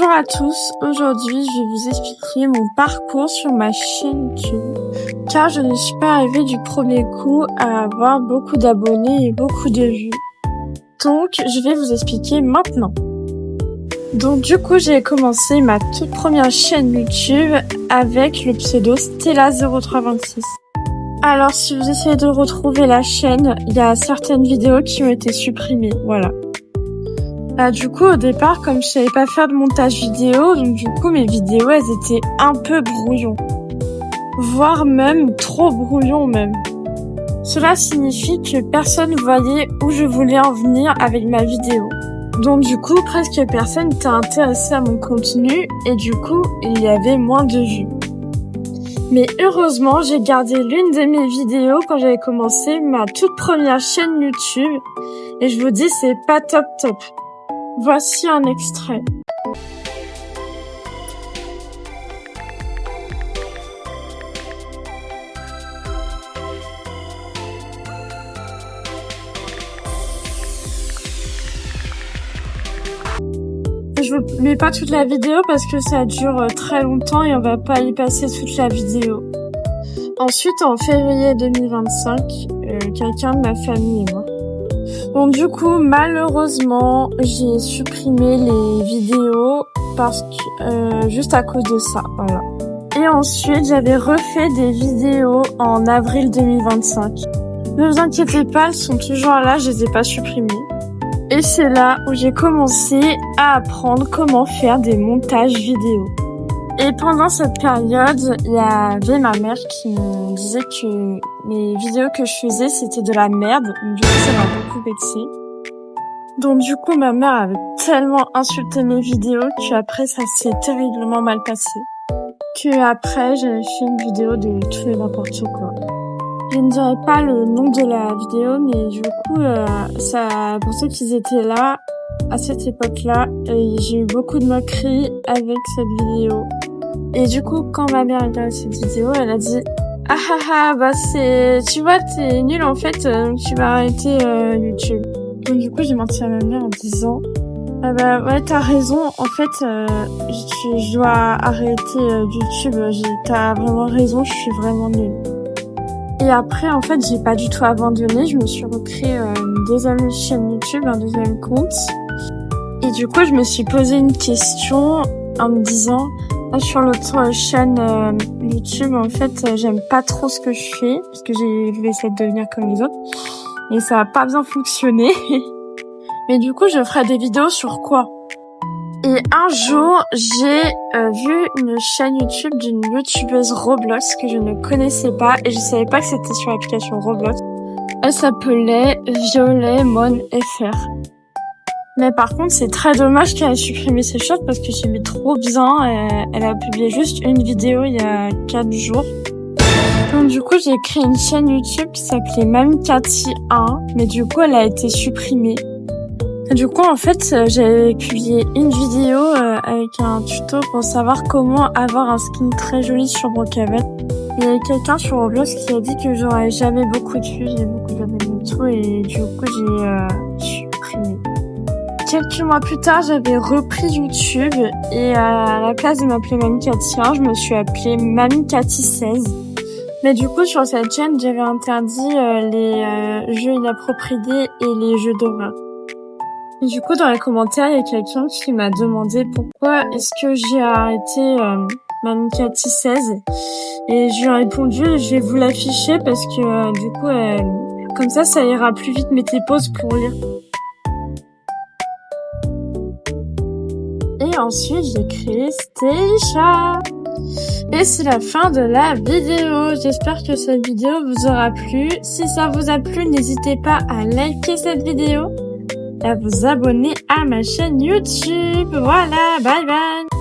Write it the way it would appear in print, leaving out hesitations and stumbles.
Bonjour à tous, aujourd'hui je vais vous expliquer mon parcours sur ma chaîne YouTube, car je ne suis pas arrivée du premier coup à avoir beaucoup d'abonnés et beaucoup de vues. Donc je vais vous expliquer maintenant. Donc du coup j'ai commencé ma toute première chaîne YouTube avec le pseudo Stella0326. Alors si vous essayez de retrouver la chaîne, il y a certaines vidéos qui ont été supprimées, voilà. Du coup, au départ, comme je savais pas faire de montage vidéo, donc du coup, mes vidéos, elles étaient un peu brouillon. Voire même trop brouillon même. Cela signifie que personne voyait où je voulais en venir avec ma vidéo. Donc du coup, presque personne n'était intéressé à mon contenu et du coup, il y avait moins de vues. Mais heureusement, j'ai gardé l'une de mes vidéos quand j'avais commencé ma toute première chaîne YouTube et je vous dis, c'est pas top. Voici un extrait. Je vous mets pas toute la vidéo parce que ça dure très longtemps et on va pas y passer toute la vidéo. Ensuite, en février 2025, quelqu'un de ma famille est mort. Donc du coup, malheureusement, j'ai supprimé les vidéos parce que juste à cause de ça, voilà. Et ensuite, j'avais refait des vidéos en avril 2025. Ne vous inquiétez pas, elles sont toujours là, je les ai pas supprimées. Et c'est là où j'ai commencé à apprendre comment faire des montages vidéo. Et pendant cette période, il y avait ma mère qui me disait que les vidéos que je faisais, c'était de la merde. Du coup, ça m'a beaucoup vexée. Donc du coup, ma mère avait tellement insulté mes vidéos qu'après, ça s'est terriblement mal passé. Qu'après, j'avais fait une vidéo de tout et n'importe quoi. Je ne dirai pas le nom de la vidéo, mais du coup, ça, pour ceux qui étaient là, à cette époque-là, j'ai eu beaucoup de moqueries avec cette vidéo. Et du coup, quand ma mère a regardé cette vidéo, elle a dit « Ah, bah tu vois, t'es nul en fait, tu vas arrêter YouTube. » Donc du coup, j'ai menti à ma mère en disant « Ah bah ouais, t'as raison, en fait, je dois arrêter YouTube, t'as vraiment raison, je suis vraiment nulle. » Et après, en fait, j'ai pas du tout abandonné, je me suis recréé une deuxième chaîne YouTube, un deuxième compte. Et du coup, je me suis posé une question en me disant sur l'autre chaîne YouTube, en fait, j'aime pas trop ce que je fais, parce que je vais essayer de devenir comme les autres. Et ça a pas bien fonctionné. Mais du coup, je ferai des vidéos sur quoi? Et un jour, j'ai vu une chaîne YouTube d'une youtubeuse Roblox que je ne connaissais pas et je savais pas que c'était sur l'application Roblox. Elle s'appelait VioletMonFR. Mais par contre, c'est très dommage qu'elle ait supprimé ces choses parce que j'aimais trop bien. Elle a publié juste une vidéo il y a 4 jours. Donc du coup, j'ai créé une chaîne YouTube qui s'appelait MamieCathy1, mais du coup, elle a été supprimée. Et du coup, en fait, j'avais publié une vidéo avec un tuto pour savoir comment avoir un skin très joli sur Brookhaven. Il y avait quelqu'un sur Roblox qui a dit que j'aurais jamais beaucoup de vues, j'ai beaucoup d'abonnés et tout, et du coup, j'ai supprimé. Quelques mois plus tard, j'avais repris YouTube et à la place de m'appeler MamieCathy1, je me suis appelée MamieCathy16. Mais du coup, sur cette chaîne, j'avais interdit les jeux inappropriés et les jeux d'horreur. Et du coup, dans les commentaires, il y a quelqu'un qui m'a demandé pourquoi est-ce que j'ai arrêté MamieCathy16. Et je lui ai répondu, je vais vous l'afficher parce que du coup, comme ça ira plus vite, mettez pause pour lire. Et ensuite, j'ai créé Stellisha. Et c'est la fin de la vidéo. J'espère que cette vidéo vous aura plu. Si ça vous a plu, n'hésitez pas à liker cette vidéo et à vous abonner à ma chaîne YouTube. Voilà, bye bye.